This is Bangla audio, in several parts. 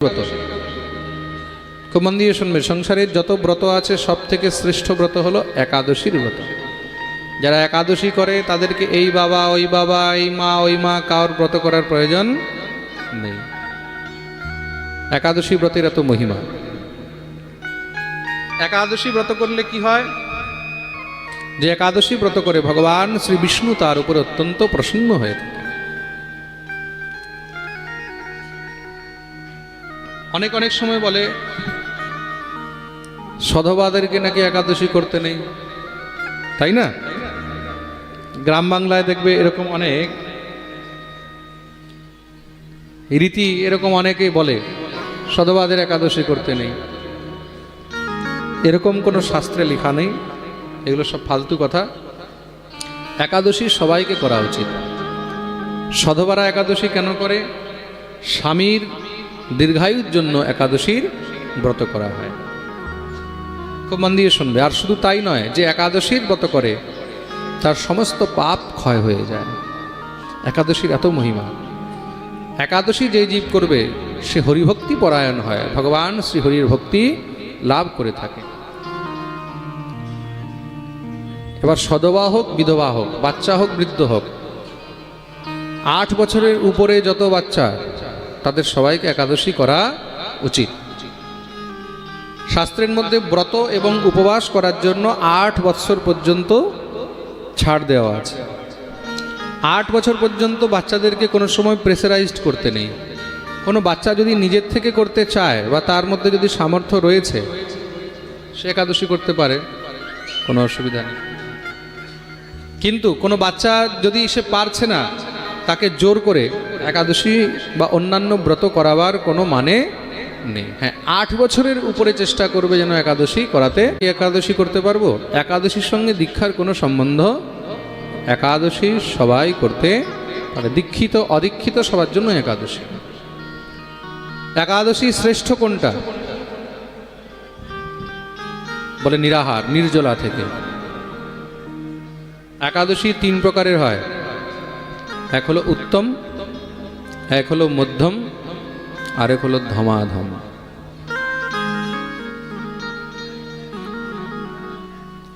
ব্রত খুব মন দিয়ে শুনবে, সংসারের যত ব্রত আছে সব থেকে শ্রেষ্ঠ ব্রত হলো একাদশীর ব্রত। যারা একাদশী করে তাদেরকে এই বাবা ওই বাবা, এই মা ওই মা কারোর ব্রত করার প্রয়োজন নেই। একাদশী ব্রতের এত মহিমা। একাদশী ব্রত করলে কি হয়, যে একাদশী ব্রত করে ভগবান শ্রী বিষ্ণু তার উপরে অত্যন্ত প্রসন্ন হয়ে থাকে। অনেক অনেক সময় বলে সধবাদেরকে নাকি একাদশী করতে নেই, তাই না? গ্রাম বাংলায় দেখবে এরকম অনেক রীতি, এরকম অনেকেই বলে সধবাদের একাদশী করতে নেই। এরকম কোনো শাস্ত্রে লেখা নেই, এগুলো সব ফালতু কথা। একাদশী সবাইকে করা উচিত। সধবারা একাদশী কেন করে? স্বামীর দীর্ঘায়ুর জন্য একাদশীর ব্রত করা হয়। খুব মন দিয়ে শুনবে। আর শুধু তাই নয়, যে একাদশীর ব্রত করে তার সমস্ত পাপ ক্ষয় হয়ে যায়। একাদশীর এত মহিমা। একাদশী যে জীব করবে সে হরিভক্তি পরায়ণ হয়, ভগবান শ্রী হরির ভক্তি লাভ করে থাকে। এবার সধবা হোক বিধবা হোক, বাচ্চা হোক বৃদ্ধ হোক, 8 বছরের উপরে যত বাচ্চা তাদের সবাইকে একাদশী করা উচিত। শাস্ত্রের মধ্যে ব্রত এবং উপবাস করার জন্য 8 বছর পর্যন্ত ছাড় দেওয়া আছে। 8 বছর পর্যন্ত বাচ্চাদেরকে কোনো সময় প্রেসারাইজড করতে নেই। কোনো বাচ্চা যদি নিজের থেকে করতে চায় বা তার মধ্যে যদি সামর্থ্য রয়েছে, সে একাদশী করতে পারে, কোনো অসুবিধা নেই। কিন্তু কোনো বাচ্চা যদি সে পারছে না, তাকে জোর করে একাদশী বা অন্যান্য ব্রত করাবার কোনো মানে নেই। হ্যাঁ, 8 বছরের উপরে চেষ্টা করবে যেন একাদশী করাতে। একাদশী করতে পারবো? একাদশীর সঙ্গে দীক্ষার কোনো সম্বন্ধ। একাদশী সবাই করতে পারে, দীক্ষিত অদীক্ষিত সবার জন্য একাদশী। একাদশী শ্রেষ্ঠ কোনটা? বলে নিরাহার, নির্জলা থেকে। একাদশী 3 প্রকারের হয়। এক হলো উত্তম, এক হলো মধ্যম, আর এক হলো ধমাধম।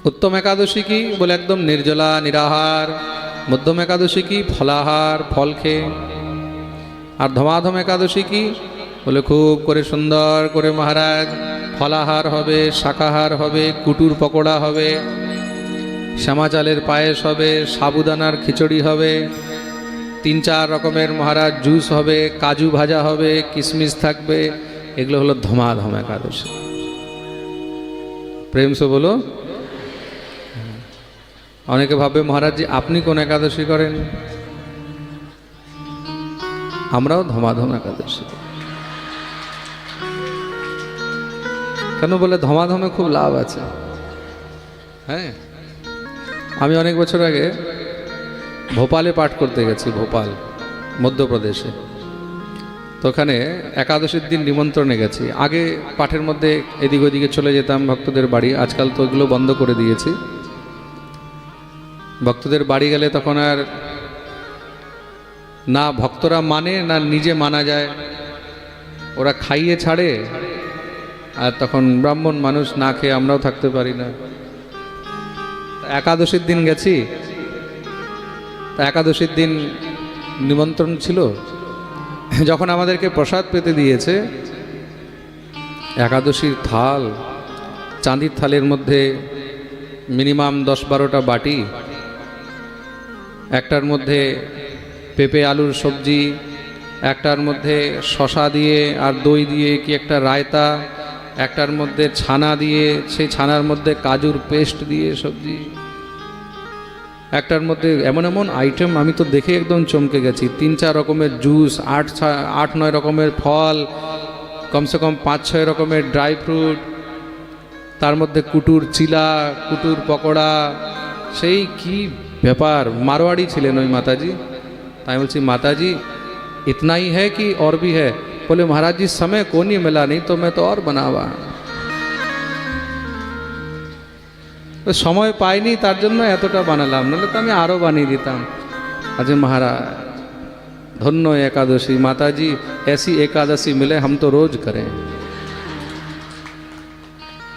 উত্তম একাদশী কি? বলে একদম নির্জলা নিরাহার। মধ্যম একাদশী কি? ফলাহার, ফল খেয়ে। আর ধমাধম একাদশী কি? বলে খুব করে সুন্দর করে মহারাজ ফলাহার হবে, শাকাহার হবে, কুটুর পকোড়া হবে, শ্যামা চালের পায়েস হবে, সাবুদানার খিচুড়ি হবে, 3-4 রকমের মহারাজ জুস হবে, কাজু ভাজা হবে, কিশমিশ থাকবে। এগুলো হলো ধমাধম একাদশী। প্রেম সে বলো। অনেকে ভাববে মহারাজ জি আপনি কোন একাদশী করেন? আমরাও ধমাধম একাদশী। কেন? বলে ধমাধমে খুব লাভ আছে। হ্যাঁ, আমি অনেক বছর আগে ভোপালে পাঠ করতে গেছি, ভোপাল মধ্যপ্রদেশে। তো ওখানে একাদশীর দিন নিমন্ত্রণে গেছি। আগে পাঠের মধ্যে এদিক ওদিকে চলে যেতাম ভক্তদের বাড়ি, আজকাল তো এগুলো বন্ধ করে দিয়েছি। ভক্তদের বাড়ি গেলে তখন আর না ভক্তরা মানে না নিজে মানা যায়, ওরা খাইয়ে ছাড়ে, আর তখন ব্রাহ্মণ মানুষ না খেয়ে আমরাও থাকতে পারি না। একাদশীর দিন গেছি, তা একাদশীর দিন নিমন্ত্রণ ছিল। যখন আমাদেরকে প্রসাদ পেতে দিয়েছে, একাদশীর থাল, চাঁদির থালের মধ্যে মিনিমাম 10-12টা বাটি, একটার মধ্যে পেঁপে আলুর সবজি, একটার মধ্যে শশা দিয়ে আর দই দিয়ে কি একটা রায়তা, একটার মধ্যে ছানা দিয়ে, সেই ছানার মধ্যে কাজুর পেস্ট দিয়ে সবজি, একটার মধ্যে এমন এমন আইটেম আমি তো দেখে একদম চমকে গেছি। 3-4 রকমের জুস, 8-9 রকমের ফল, কমসে কম 5-6 রকমের ড্রাই ফ্রুট, তার মধ্যে কুটুর চিলা, কুটুর পকোড়া। সেই কি ব্যাপার! মারোয়াড়ি ছিলেন ওই মাতাজি। তাই বলছি মাতাজি इतना ही है कि और भी है? बोले महाराज जी समय को नहीं मिला, नहीं तो मैं तो और बनावा। সময় পাইনি তার জন্য এতটা বানালাম, নাহলে তো আমি আরো বানিয়ে দিতাম। আজ মহারাজ ধন্য একাদশী মাতাজি, ऐसी एकादशी मिले हम तो रोज करें।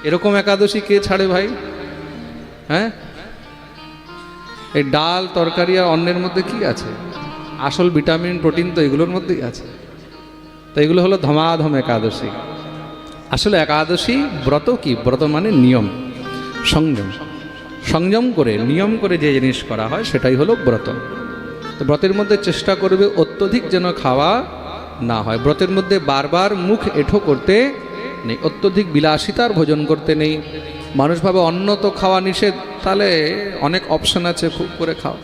এরকম একাদশী কে ছাড়ে ভাই? হ্যাঁ, এই ডাল তরকারি আর অন্নের মধ্যে কি আছে? আসল ভিটামিন প্রোটিন তো এগুলোর মধ্যেই আছে। তো এগুলো হলো ধমাধম একাদশী। আসলে একাদশী ব্রত কি? ব্রত মানে নিয়ম, সংযম। সংযম করে নিয়ম করে যে জিনিস করা হয় সেটাই হলো ব্রত। তো ব্রতের মধ্যে চেষ্টা করবে অত্যধিক যেন খাওয়া না হয়। ব্রতের মধ্যে বারবার মুখ এঁঠো করতে নেই, অত্যধিক বিলাসিতার ভোজন করতে নেই। মানুষ ভাবে অন্ন তো খাওয়া নিষেধ, তাহলে অনেক অপশন আছে, খুব করে খাও।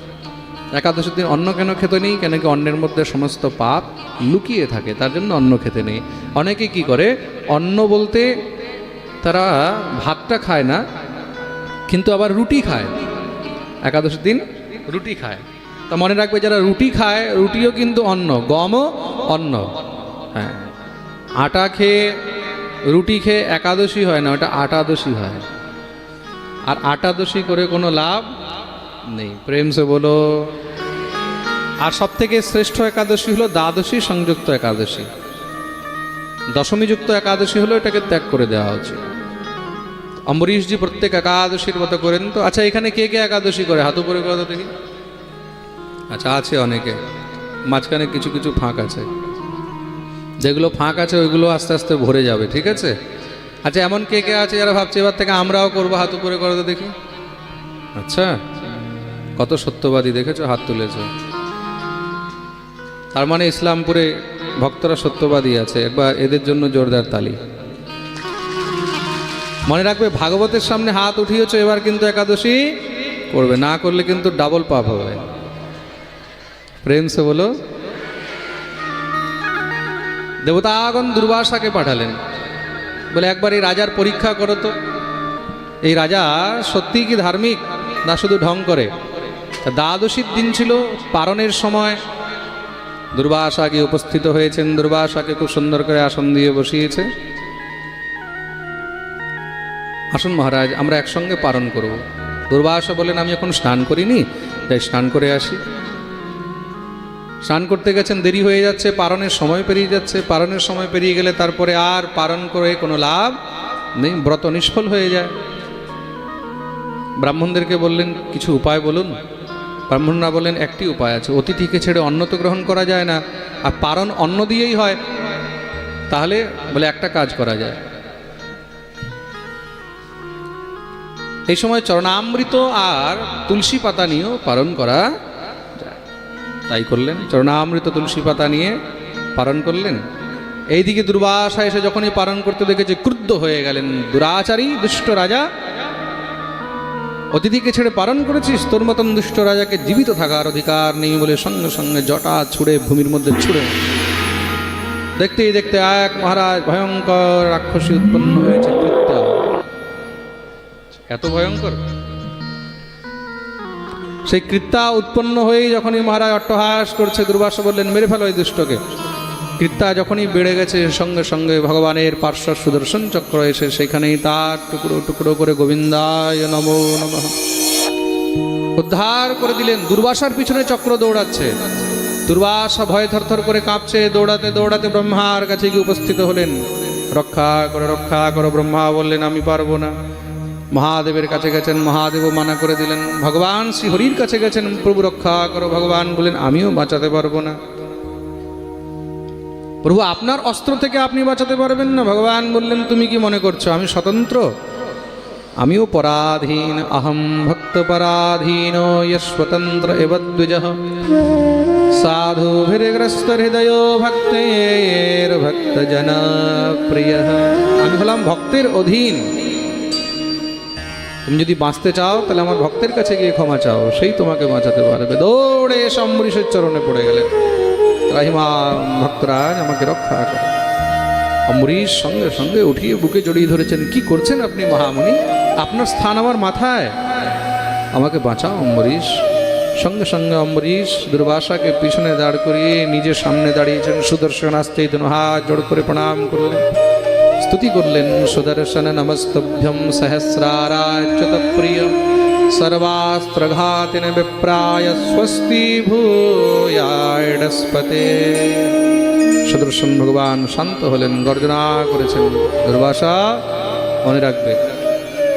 একাদশীর দিন অন্ন কেন খেতে নেই? কেন কি অন্নের মধ্যে সমস্ত পাপ লুকিয়ে থাকে, তার জন্য অন্ন খেতে নেই। অনেকে কি করে, অন্ন বলতে তারা ভাতটা খায় না, কিন্তু আবার রুটি খায়। একাদশীর দিন রুটি খায়। তা মনে রাখবে, যারা রুটি খায়, রুটিও কিন্তু অন্ন, গমও অন্ন। হ্যাঁ, আটা খেয়ে রুটি খেয়ে একাদশী হয় না, ওটা আটাদশী হয়। আর আটাদশী করে কোনো লাভ নেই। প্রেম সে বলো। আর সব থেকে শ্রেষ্ঠ একাদশী হলো দ্বাদশী সংযুক্ত একাদশী। দশমীযুক্ত একাদশী হলো এটাকে ত্যাগ করে দেওয়া উচিত। অম্বরীশজি প্রত্যেক একাদশীর মতো করেন। তো আচ্ছা, এখানে কে কে একাদশী করে? হাত উপরে করে দেখি। আচ্ছা, আছে অনেকে। মাঝখানে কিছু কিছু ফাঁক আছে, যেগুলো ফাঁক আছে ওইগুলো আস্তে আস্তে ভরে যাবে, ঠিক আছে? আচ্ছা, এমন কে কে আছে যারা ভাবছে এবার থেকে আমরাও করবো? হাত উপরে করে দেখি। আচ্ছা, কত সত্যবাদী দেখেছো, হাত তুলেছ। তার মানে ইসলামপুরে ভক্তরা সত্যবাদী আছে। একবার এদের জন্য জোরদার তালি। মনে রাখবে, ভাগবতের সামনে হাত উঠিয়েছ, এবার কিন্তু একাদশী করবে, না করলে কিন্তু ডাবল পাপ হবে। প্রেম সে বলো। দেবতাগণ দুর্বাসাকে পাঠালেন, বলে একবার এই রাজার পরীক্ষা করো তো, এই রাজা সত্যি কি ধার্মিক না শুধু ঢং করে। দ্বাদশীর দিন ছিল, পারণের সময়। দুর্বাসা গিয়ে উপস্থিত হয়েছেন, দুর্বাসাকে খুব সুন্দর করে আসন দিয়ে বসিয়েছে। আসুন মহারাজ, আমরা একসঙ্গে পারণ করব। দুর্বাসা বলেন, আমি এখন স্নান করিনি, তাই স্নান করে আসি। স্নান করতে গেছেন, দেরি হয়ে যাচ্ছে, পারণের সময় পেরিয়ে যাচ্ছে। পারণের সময় পেরিয়ে গেলে তারপরে আর পারণ করে কোনো লাভ নেই, ব্রত নিষ্ফল হয়ে যায়। ব্রাহ্মণদেরকে বললেন, কিছু উপায় বলুন। ব্রাহ্মণরা বলেন, একটি উপায় আছে, অতিথিকে ছেড়ে অন্ন তো গ্রহণ করা যায় না, আর পারণ অন্ন দিয়েই হয়। তাহলে বলে একটা কাজ করা যায়, এই সময় চরণামৃত আর তুলসী পাতা নিয়েও পারণ করা যায়। তাই করলেন, চরণামৃত তুলসী পাতা নিয়ে পারণ করলেন। এইদিকে দুর্বাসা এসে যখনই পারণ করতে দেখেছে, ক্রুদ্ধ হয়ে গেলেন। দুরাচারী দুষ্ট রাজা, অতিথিকে ছেড়ে পালন করেছিস, তোর মতন দুষ্ট রাজাকে জীবিত থাকার অধিকার নেই বলে সঙ্গে সঙ্গে জটা ছুঁড়ে ভূমির মধ্যে ছুঁড়ে। দেখতেই দেখতে এক মহারাজ ভয়ঙ্কর রাক্ষসী উৎপন্ন হয়েছে। কৃত্যা এত ভয়ঙ্কর, সেই কৃত্যা উৎপন্ন হয়েই যখনই মহারাজ অট্টহাস করছে, দুর্বাসা বললেন, মেরে ফেলো এই দুষ্টকে। কৃত্যা যখনই বেড়ে গেছে, সঙ্গে সঙ্গে ভগবানের পার্শ্ব সুদর্শন চক্র এসে সেখানেই তার টুকরো টুকরো করে গোবিন্দায় নমো নমঃ উদ্ধার করে দিলেন। দুর্বাসার পিছনে চক্র দৌড়াচ্ছে, দুর্বাসা ভয়ে থরথর করে কাঁপছে। দৌড়াতে দৌড়াতে ব্রহ্মার কাছে গিয়ে উপস্থিত হলেন। রক্ষা করো। ব্রহ্মা বললেন, আমি পারবো না। মহাদেবের কাছে গেছেন, মহাদেবও মানা করে দিলেন। ভগবান শ্রী হরির কাছে গেছেন, প্রভু রক্ষা করো। ভগবান বললেন, আমিও বাঁচাতে পারবো না। প্রভু, আপনার অস্ত্র থেকে আপনি বাঁচাতে পারবেন না? ভগবান বললেন, তুমি কি মনে করছো আমি স্বতন্ত্র? আমিও পরাধীন। অহম ভক্ত পরাধীন স্বতন্ত্র এব দ্বিজঃ সাধুভির্গ্রস্ত হৃদয় ভক্তের ভক্ত জন প্রিয়। আমি হলাম ভক্তের অধীন। তুমি যদি বাঁচতে চাও তাহলে আমার ভক্তের কাছে গিয়ে ক্ষমা চাও, সেই তোমাকে বাঁচাতে পারবে। দৌড়ে এসে অম্বরীশের চরণে পড়ে গেলেন, রাহিমা ভক্তরাজ আমাকে রক্ষা করো। অম্বরীশ সঙ্গে সঙ্গে উঠিয়ে বুকে জড়িয়ে ধরেছেন। কি করছেন আপনি মহামুনি? আপনার স্থান আমার মাথায়, আমাকে বাঁচাও অম্বরীশ। সঙ্গে সঙ্গে অম্বরীশ দুর্বাসাকে পিছনে দাঁড় করিয়ে নিজের সামনে দাঁড়িয়েছেন। সুদর্শন আসতে দুনো হাত জোড় করে প্রণাম করলেন, স্তুতি করলেন। সুদর্শন নমস্তভ্যম সহস্রারাচ্যুত প্রিয় सर्वास्त्रघातिन विप्राय स्वस्ति भूयाडस्पते। সুদর্শন ভগবান শান্ত হলেন, গর্জনা করেছেন, দুর্বাসা মনে রাখবে,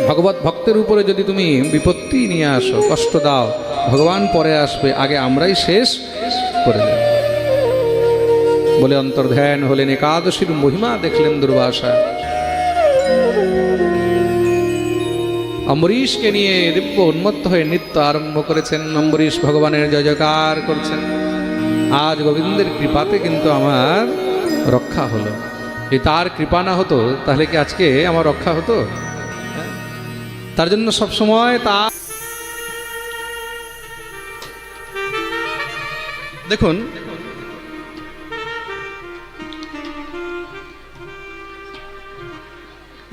ভগবত ভক্তের উপরে যদি তুমি বিপত্তি নিয়ে আসো, কষ্ট দাও, ভগবান পরে আসবে, আগে আমরাই শেষ করে দেব বলে অন্তর্ধ্যান হলেন। একাদশীর মহিমা দেখলেন দুর্বাসা। অম্বরীশকে নিয়ে দিব্য উন্মত্ত হয়ে নৃত্য আরম্ভ করেছেন। অম্বরীশ ভগবানের জয় জয়কার করছেন। আজ গোবিন্দের কৃপাতে কিন্তু আমার রক্ষা হলো। যদি তার কৃপা না হতো তাহলে কি আজকে আমার রক্ষা হতো? তার জন্য সবসময় তা দেখুন,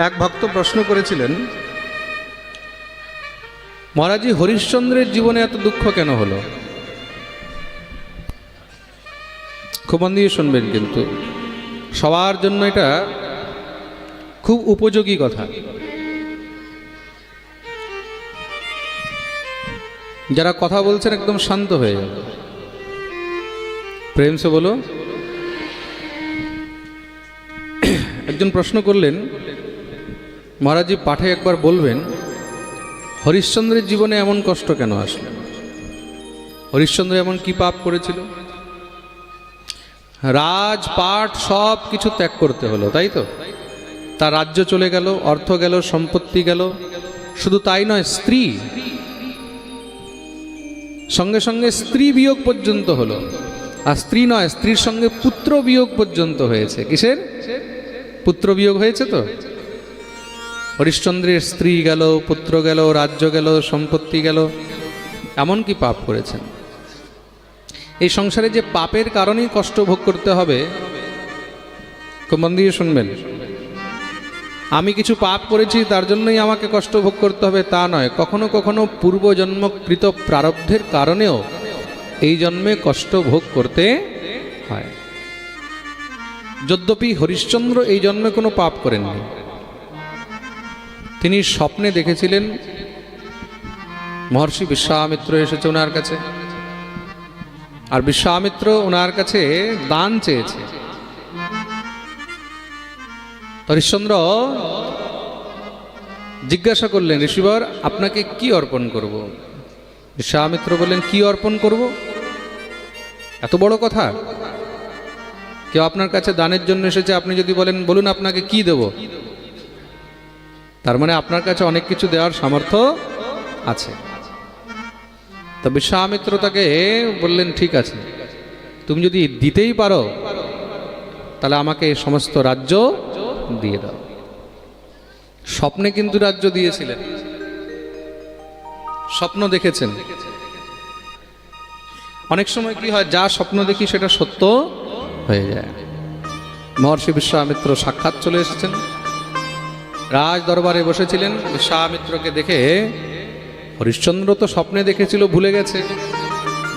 এক ভক্ত প্রশ্ন করেছিলেন, মহারাজজি হরিশ্চন্দ্রের জীবনে এত দুঃখ কেন হলো? খুব মন দিয়ে শুনবেন, কিন্তু সবার জন্য এটা খুব উপযোগী কথা। যারা কথা বলছেন একদম শান্ত হয়ে যাবে, প্রেম সে বলো। একজন প্রশ্ন করলেন, মহারাজজি পাঠে একবার বলবেন হরিশ্চন্দ্রের জীবনে এমন কষ্ট কেন আসলো? হরিশ্চন্দ্র এমন কি পাপ করেছিল? রাজপাট সব কিছু ত্যাগ করতে হলো, তাই তো? তার রাজ্য চলে গেল, অর্থ গেল, সম্পত্তি গেল। শুধু তাই নয়, স্ত্রী সঙ্গে সঙ্গে স্ত্রী বিয়োগ পর্যন্ত হলো। আর স্ত্রী নয়, স্ত্রীর সঙ্গে পুত্র বিয়োগ পর্যন্ত হয়েছে। কিসের পুত্র বিয়োগ হয়েছে? তো হরিশ্চন্দ্রের স্ত্রী গেল, পুত্র গেল, রাজ্য গেল, সম্পত্তি গেল। এমন কি পাপ করেছেন? এই সংসারে যে পাপের কারণেই কষ্ট ভোগ করতে হবে, খুব মন দিয়ে শুনবেন। আমি কিছু পাপ করেছি তার জন্যই আমাকে কষ্ট ভোগ করতে হবে তা নয়। কখনো কখনো পূর্বজন্মকৃত প্রারব্ধের কারণেও এই জন্মে কষ্ট ভোগ করতে হয়। যদ্যপি হরিশ্চন্দ্র এই জন্মে কোনো পাপ করেননি। তিনি স্বপ্নে দেখেছিলেন মহর্ষি বিশ্বামিত্র এসেছে ওনার কাছে, আর বিশ্বামিত্র ওনার কাছে দান চেয়েছে। হরিশ্চন্দ্র জিজ্ঞাসা করলেন, ঋষিবর আপনাকে কি অর্পণ করব? বিশ্বামিত্র বললেন, কি অর্পণ করব? এত বড় কথা? কেউ আপনার কাছে দানের জন্য এসেছে, আপনি যদি বলেন বলুন আপনাকে কি দেব, তার মানে আপনার কাছে অনেক কিছু দেওয়ার সামর্থ্য আছে। তো বিশ্বামিত্র তাকে বললেন, ঠিক আছে, তুমি যদি দিতেই পারো তাহলে আমাকে এই সমস্ত রাজ্য দিয়ে দাও। স্বপ্নে কিন্তু রাজ্য দিয়েছিলেন, স্বপ্ন দেখেছেন। অনেক সময় কি হয়, যা স্বপ্ন দেখি সেটা সত্য হয়ে যায়। মহর্ষি বিশ্বামিত্র সাক্ষাৎ চলে এসেছেন, রাজ দরবারে বসেছিলেন। বিশ্বামিত্রকে দেখে হরিশ্চন্দ্র তো স্বপ্নে দেখেছিল, ভুলে গেছে।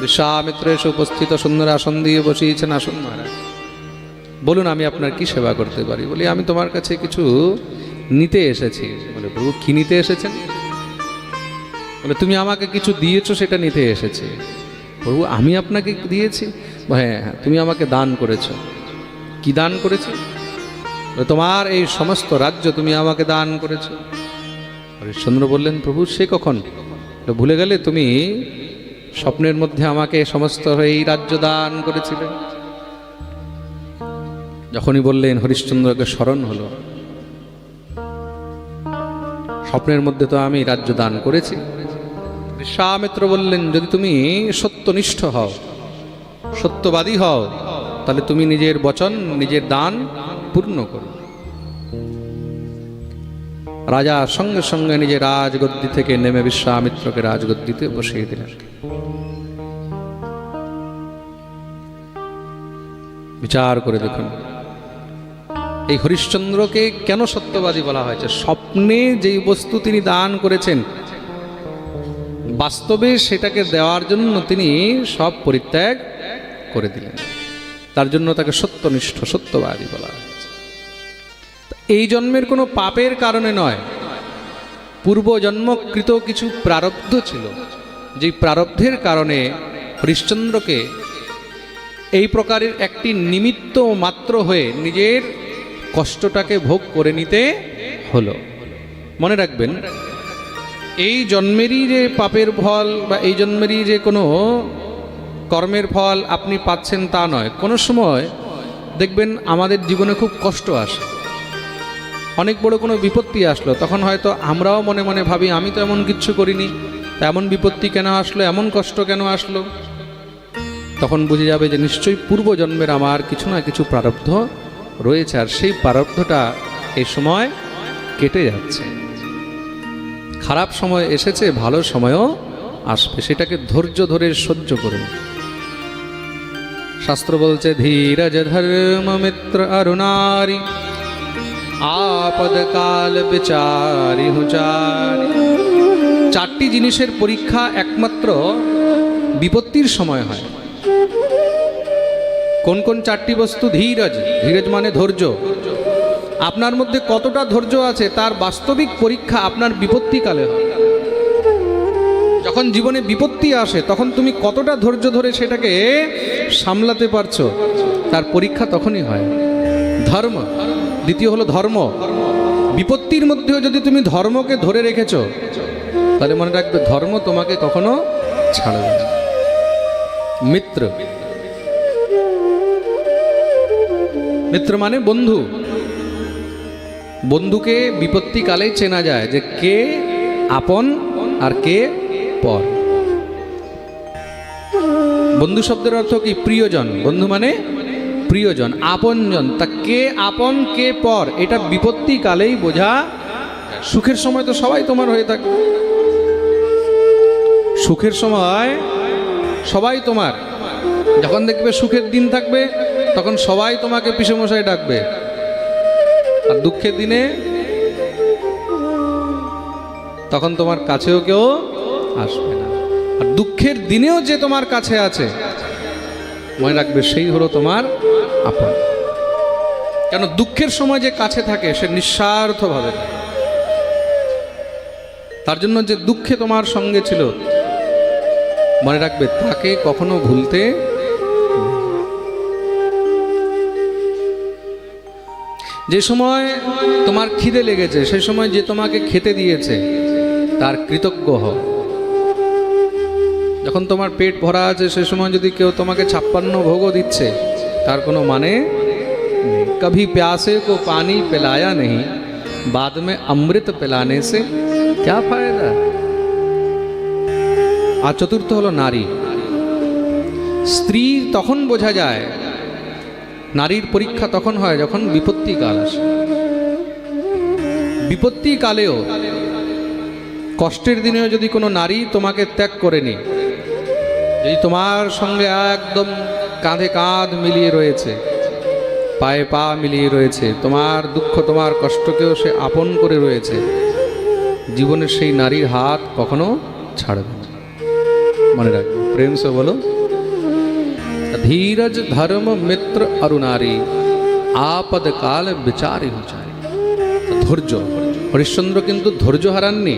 বিশ্বামিত্র এসে উপস্থিত, সুন্দর আসন দিয়ে বসিয়েছেন। আসুন মহারাজ, বলুন আমি আপনার কি সেবা করতে পারি? বলি, আমি তোমার কাছে কিছু নিতে এসেছি। বলে, প্রভু কি নিতে এসেছেন? বলে, তুমি আমাকে কিছু দিয়েছো, সেটা নিতে এসেছি। প্রভু আমি আপনাকে দিয়েছি? হ্যাঁ হ্যাঁ, তুমি আমাকে দান করেছো। কি দান করেছি? তোমার এই সমস্ত রাজ্য তুমি আমাকে দান করেছো। হরিশ্চন্দ্র বললেন, প্রভু সে কখন? ভুলে গেলে? তুমি স্বপ্নের মধ্যে আমাকে সমস্ত এই রাজ্য দান করেছিলে। যখনই বললেন, হরিশ্চন্দ্রকে স্মরণ হলো, স্বপ্নের মধ্যে তো আমি রাজ্য দান করেছি। বিশ্বামিত্র বললেন, যদি তুমি সত্যনিষ্ঠ হও, সত্যবাদী হও, তাহলে তুমি নিজের বচন, নিজের দান পূর্ণ করো। রাজা সঙ্গে সঙ্গে নিজের রাজগদ্দি থেকে নেমে বিশ্বামিত্রকে রাজগদ্দিতে বসিয়ে দিলেন। বিচার করে দেখুন, এই হরিশ্চন্দ্রকে কেন সত্যবাদী বলা হয়েছে? স্বপ্নে যেই বস্তু তিনি দান করেছেন, বাস্তবে সেটাকে দেওয়ার জন্য তিনি সব পরিত্যাগ করে দিলেন। তার জন্য তাকে সত্যনিষ্ঠ, সত্যবাদী বলা হয়েছে। এই জন্মের কোনো পাপের কারণে নয়, পূর্বজন্মকৃত কিছু প্রারব্ধ ছিল, যেই প্রারব্ধের কারণে হরিশ্চন্দ্রকে এই প্রকারের একটি নিমিত্ত মাত্র হয়ে নিজের কষ্টটাকে ভোগ করে নিতে হলো। মনে রাখবেন, এই জন্মেরই যে পাপের ফল বা এই জন্মেরই যে কোনো কর্মের ফল আপনি পাচ্ছেন তা নয়। কোনো সময় দেখবেন আমাদের জীবনে খুব কষ্ট আসে, অনেক বড় কোনো বিপত্তি আসলো, তখন হয়তো আমরাও মনে মনে ভাবি আমি তো এমন কিচ্ছু করিনি, এমন বিপত্তি কেন আসলো, এমন কষ্ট কেন আসলো। তখন বুঝে যাবে যে নিশ্চয়ই পূর্বজন্মের আমার কিছু না কিছু প্রারব্ধ রয়েছে, আর সেই প্রারব্ধটা এই সময় কেটে যাচ্ছে। খারাপ সময় এসেছে, ভালো সময়ও আসবে, সেটাকে ধৈর্য ধরে সহ্য করুন। শাস্ত্র বলছে ধীরজ ধর্ম মিত্র অরুণারি আপদকাল বিচারি হুচারি। চারটি জিনিসের পরীক্ষা একমাত্র বিপত্তির সময় হয়। কোন কোন চারটি বস্তু? ধীরজ, ধীরজ মানে ধৈর্য। আপনার মধ্যে কতটা ধৈর্য আছে তার বাস্তবিক পরীক্ষা আপনার বিপত্তিকালে হয়। যখন জীবনে বিপত্তি আসে তখন তুমি কতটা ধৈর্য ধরে সেটাকে সামলাতে পারছো, তার পরীক্ষা তখনই হয়। ধর্ম, দ্বিতীয় হলো ধর্ম। বিপত্তির মধ্যেও যদি তুমি ধর্মকে ধরে রেখেছো তাহলে মনে রাখবে ধর্ম তোমাকে কখনো ছাড়বে না। মিত্র, মিত্র মানে বন্ধু। বন্ধুকে বিপত্তিকালে চেনা যায় যে কে আপন আর কে পর। বন্ধু শব্দের অর্থ কি? প্রিয়জন। বন্ধু মানে প্রিয়জন, আপনজন। তা কে আপন কে পর এটা বিপত্তিকালেই বোঝা। সুখের সময় তো সবাই তোমার হয়ে থাকে, সুখের সময় সবাই তোমার। যখন দেখবে সুখের দিন থাকবে তখন সবাই তোমাকে পিসেমশাই ডাকবে, আর দুঃখের দিনে তখন তোমার কাছেও কেউ আসবে না। আর দুঃখের দিনেও যে তোমার কাছে আছে মনে রাখবে সেই হলো তোমার আপন। কেন? দুঃখের সময় যে কাছে থাকে সে নিঃস্বার্থভাবে থাকে। তার জন্য যে দুঃখে তোমার সঙ্গে ছিল মনে রাখবে তাকে কখনো ভুলতে। যে সময় তোমার খিদে লেগেছে সেই সময় যে তোমাকে খেতে দিয়েছে তার কৃতজ্ঞ হও। যখন তোমার পেট ভরা আছে সে সময় যদি কেউ তোমাকে 56 ভোগও দিচ্ছে তার কোনো মানে নেই। কভি প্যাসে কো পানি পিলায়া नहीं, बाद में अमृत पिलाने से क्या फायदा। আর চতুর্থ হলো নারী। স্ত্রী তখন বোঝা যায়, নারীর পরীক্ষা তখন হয় যখন বিপত্তি কাল আসে। বিপত্তি কালেও কষ্টের দিনেও যদি কোনো নারী তোমাকে ত্যাগ করেনি, যদি তোমার সঙ্গে একদম কাঁধে কাঁধ মিলিয়ে রয়েছে, পায়ে পা মিলিয়ে রয়েছে, তোমার দুঃখ তোমার কষ্টকেও সে আপন করে রয়েছে, জীবনের সেই নারীর হাত কখনো ছাড়বে না। মনে রাখবে, প্রেম সে বলো ধীরজ ধর্ম মিত্র অরুণারী আপদ কাল বিচারি হুচারি। ধৈর্য, হরিশ্চন্দ্র কিন্তু ধৈর্য হারাননি।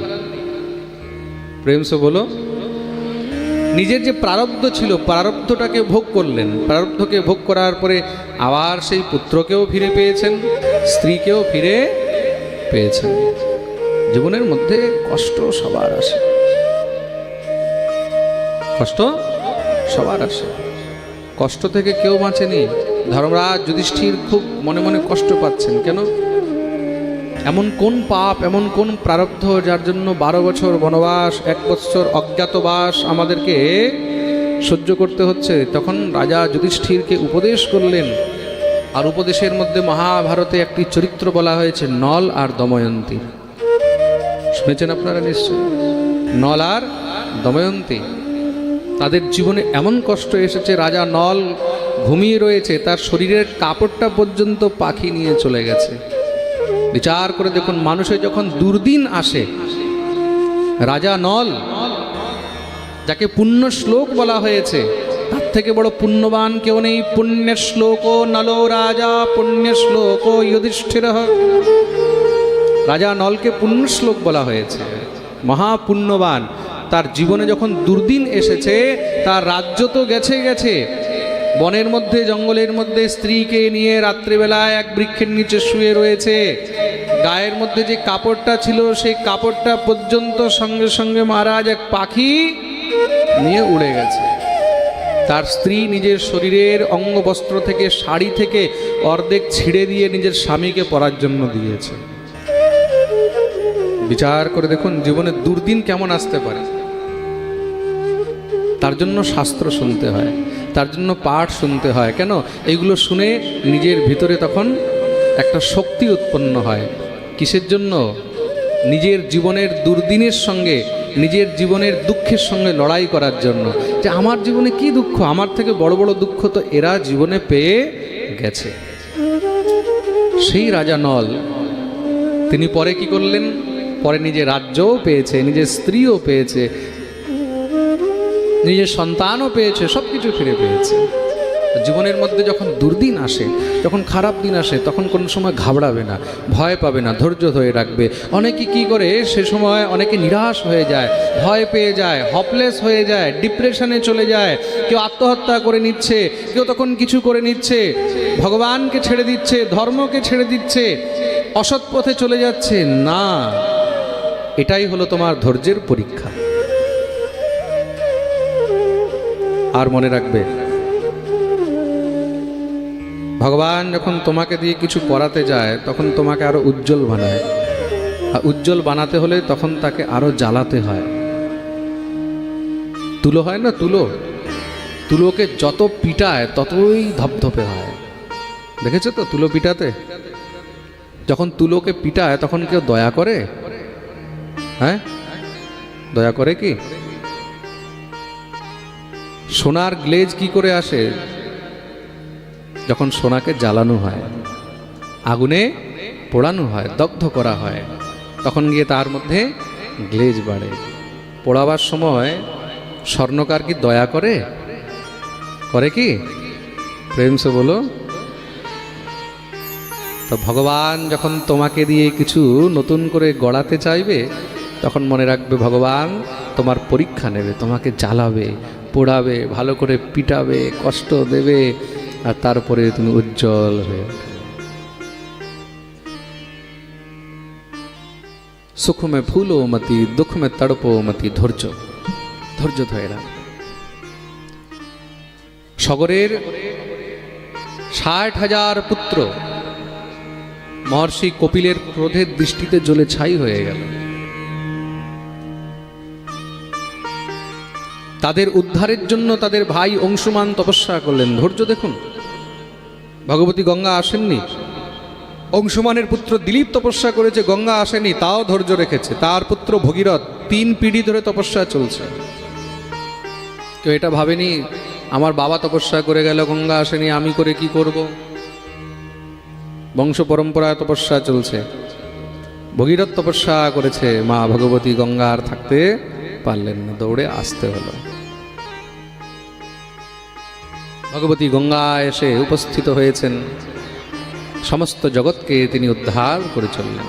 প্রেম সে বলো, নিজের যে প্রারব্ধ ছিল প্রারব্ধটাকে ভোগ করলেন, প্রারব্ধকে ভোগ করার পরে আবার সেই পুত্রকেও ফিরে পেয়েছেন, স্ত্রীকেও ফিরে পেয়েছেন। জীবনের মধ্যে কষ্ট সবার আসে, কষ্ট সবার আসে, কষ্ট থেকে কেউ বাঁচেনি। ধর্মরাজ যুধিষ্ঠির খুব মনে মনে কষ্ট পাচ্ছেন। কেন? এমন কোন পাপ, এমন কোন প্রারব্ধ যার জন্য 12 বছর বনবাস, 1 বছর অজ্ঞাতবাস আমাদেরকে সহ্য করতে হচ্ছে। তখন রাজা যুধিষ্ঠিরকে উপদেশ করলেন, আর উপদেশের মধ্যে মহাভারতে একটি চরিত্র বলা হয়েছে নল আর দময়ন্তী। শুনেছেন আপনারা নিশ্চয়, নল আর দময়ন্তী। তাদের জীবনে এমন কষ্ট এসেছে, রাজা নল ঘুমিয়ে রয়েছে, তার শরীরের কাপড়টা পর্যন্ত পাখি নিয়ে চলে গেছে। বিচার করে দেখুন, মানুষের যখন দুর্দিন আসে, রাজা নল যাকে পুণ্য শ্লোক বলা হয়েছে, তার থেকে বড় পুণ্যবান কেউ নেই। পুণ্য শ্লোক নলো রাজা, পুণ্য শ্লোক যুধিষ্ঠির। রাজা নলকে পুণ্যশ্লোক বলা হয়েছে, মহাপুণ্যবান। তার জীবনে যখন দুর্দিন এসেছে, তার রাজ্য তো গেছে গেছে, বনের মধ্যে জঙ্গলের মধ্যে স্ত্রীকে নিয়ে রাত্রিবেলায় এক বৃক্ষের নিচে শুয়ে রয়েছে। গায়ের মধ্যে যে কাপড়টা ছিল সেই কাপড়টা পর্যন্ত সঙ্গে সঙ্গে মহারাজ এক পাখি নিয়ে উড়ে গেছে। তার স্ত্রী নিজের শরীরের অঙ্গবস্ত্র থেকে, শাড়ি থেকে অর্ধেক ছিঁড়ে দিয়ে নিজের স্বামীকে পরার জন্য দিয়েছে। বিচার করে দেখুন জীবনে দুর্দিন কেমন আসতে পারে। তার জন্য শাস্ত্র শুনতে হয়, তার জন্য পাঠ শুনতে হয়। কেন? এইগুলো শুনে নিজের ভিতরে তখন একটা শক্তি উৎপন্ন হয়। কিসের জন্য? নিজের জীবনের দুর্দিনের সঙ্গে, নিজের জীবনের দুঃখের সঙ্গে লড়াই করার জন্য। যে আমার জীবনে কি দুঃখ, আমার থেকে বড় বড় দুঃখ তো এরা জীবনে পেয়ে গেছে। সেই রাজা নল তিনি পরে কি করলেন? পরে নিজের রাজ্যও পেয়েছে, নিজের স্ত্রীও পেয়েছে, নিজের সন্তানও পেয়েছে, সব কিছু ফিরে পেয়েছে। জীবনের মধ্যে যখন দুর্দিন আসে, যখন খারাপ দিন আসে, তখন কোনো সময় ঘাবড়াবে না, ভয় পাবে না, ধৈর্য ধরে রাখবে। অনেকে কি করে সে সময় অনেকে নিরাশ হয়ে যায়, ভয় পেয়ে যায়, হপলেস হয়ে যায়, ডিপ্রেশনে চলে যায়। কেউ আত্মহত্যা করে নিচ্ছে, কেউ তখন কিছু করে নিচ্ছে, ভগবানকে ছেড়ে দিচ্ছে, ধর্মকে ছেড়ে দিচ্ছে, অসৎ পথে চলে যাচ্ছে। না, এটাই হলো তোমার ধৈর্যের পরীক্ষা। আর মনে রাখবে, ভগবান যখন তোমাকে দিয়ে কিছু করাতে যায় তখন তোমাকে আরো উজ্জ্বল বানায়, আর উজ্জ্বল বানাতে হলে তখন তাকে আরো জ্বালাতে হয়। তুলো হয় না, তুলো, তুলোকে যত পিটায় ততই ধপধপে হয়। দেখেছো তো তুলো পিটাতে? যখন তুলোকে পিটায় তখন কেউ দয়া করে? হ্যাঁ, দয়া করে কি? সোনার গ্লেজ কি করে আসে? যখন সোনাকে জ্বালানো হয়, আগুনে পোড়ানো হয়, দগ্ধ করা হয়, তখন গিয়ে তার মধ্যে গ্লেজ বাড়ে। পোড়াবার সময় স্বর্ণকার কি দয়া করে? করে কি? প্রেম সে বলো। তো ভগবান যখন তোমাকে দিয়ে কিছু নতুন করে গড়াতে চাইবে, তখন মনে রাখবে ভগবান তোমার পরীক্ষা নেবে, তোমাকে জ্বালাবে, পোড়াবে, ভালো করে পিটাবে, কষ্ট দেবে, আর তারপরে তুমি উজ্জ্বল হয়ে উঠবে। সুখ মে ফুলো মতি, দুঃখ মে তড়পো মতি। ধৈর্য, ধৈর্য ধরে রাখ। সগরের 60,000 পুত্র মহর্ষি কপিলের ক্রোধের দৃষ্টিতে জ্বলে ছাই হয়ে গেল। তাদের উদ্ধারের জন্য তাদের ভাই অংশুমান তপস্যা করলেন। ধৈর্য দেখুন, ভগবতী গঙ্গা আসেননি, অংশুমানের পুত্র দিলীপ তপস্যা করেছে, গঙ্গা আসেনি, তাও ধৈর্য রেখেছে। তার পুত্র ভগীরথ 3 পিঢ়ি ধরে তপস্যা চলছে। কেউ এটা ভাবেনি আমার বাবা তপস্যা করে গেল, গঙ্গা আসেনি, আমি করে কি করব? বংশ পরম্পরায় তপস্যা চলছে। ভগীরথ তপস্যা করেছে, মা ভগবতী গঙ্গা আর থাকতে পারলেন না, দৌড়ে আসতে হলো। ভগবতী গঙ্গা এসে উপস্থিত হয়েছেন, সমস্ত জগৎকে তিনি উদ্ধার করে চললেন।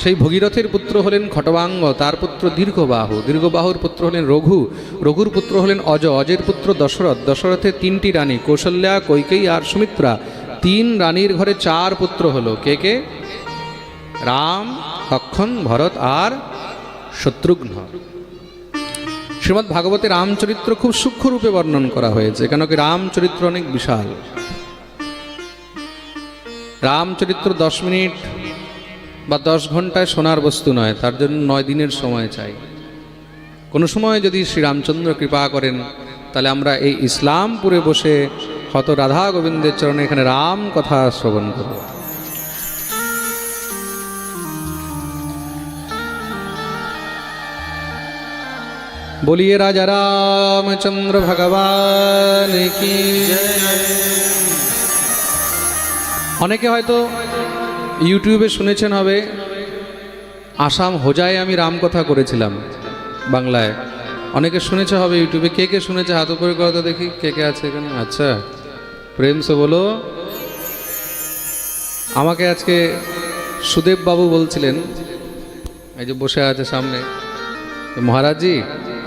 সেই ভগীরথের পুত্র হলেন খটবাঙ্গ, তার পুত্র দীর্ঘবাহু, দীর্ঘবাহুর পুত্র হলেন রঘু, রঘুর পুত্র হলেন অজ, অজের পুত্র দশরথ, দশরথের 3টি রানী কৌশল্যা, কৈকেয়ী আর সুমিত্রা। 3 রানীর ঘরে 4 পুত্র হলো। কে কে? রাম, লক্ষ্মণ, ভরত আর শত্রুঘ্ন। শ্রীমদ্ ভাগবতে রামচরিত্র খুব সূক্ষ্ম রূপে বর্ণন করা হয়েছে, কেন কি রামচরিত্র অনেক বিশাল। রামচরিত্র 10 মিনিট বা 10 ঘন্টায় শোনার বস্তু নয়, তার জন্য 9 দিনের সময় চাই। কোনো সময় যদি শ্রীরামচন্দ্র কৃপা করেন, তাহলে আমরা এই ইসলামপুরে বসে হত রাধা গোবিন্দের চরণে এখানে রাম কথা শ্রবণ করব। বলিয়ে রাজা রামচন্দ্র ভগবান কি জয়। অনেকে হয়তো ইউটিউবে শুনেছেন হবে, আসাম হোজায় আমি রামকথা করেছিলাম বাংলায়। অনেকে শুনেছে হবে ইউটিউবে। কে কে শুনেছে হাত উপরে করো তো দেখি, কে কে আছে এখানে? আচ্ছা, প্রেম সে বলো। আমাকে আজকে সুদেব বাবু বলছিলেন, এই যে বসে আছে সামনে, মহারাজজি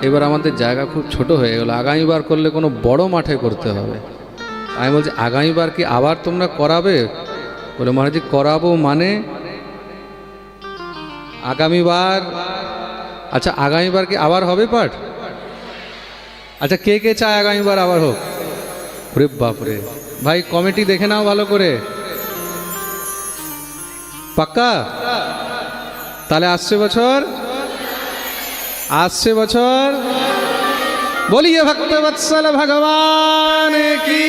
এবার আমাদের জায়গা খুব ছোট হয়ে গেল, আগামীবার করলে কোনো বড় মাঠে করতে হবে। আমি বলছি আগামীবার কি আবার তোমরা করাবে? বলে মহারাজজি করাবো মানে আগামীবার? আচ্ছা আগামীবার কি আবার হবে পাঠ? আচ্ছা কে কে চায় আগামীবার আবার হোক? রে বাপরে, ভাই কমিটি দেখে নাও ভালো করে, পাক্কা? তাহলে আসছে বছর বলিए ভক্তবৎসল ভগবান কি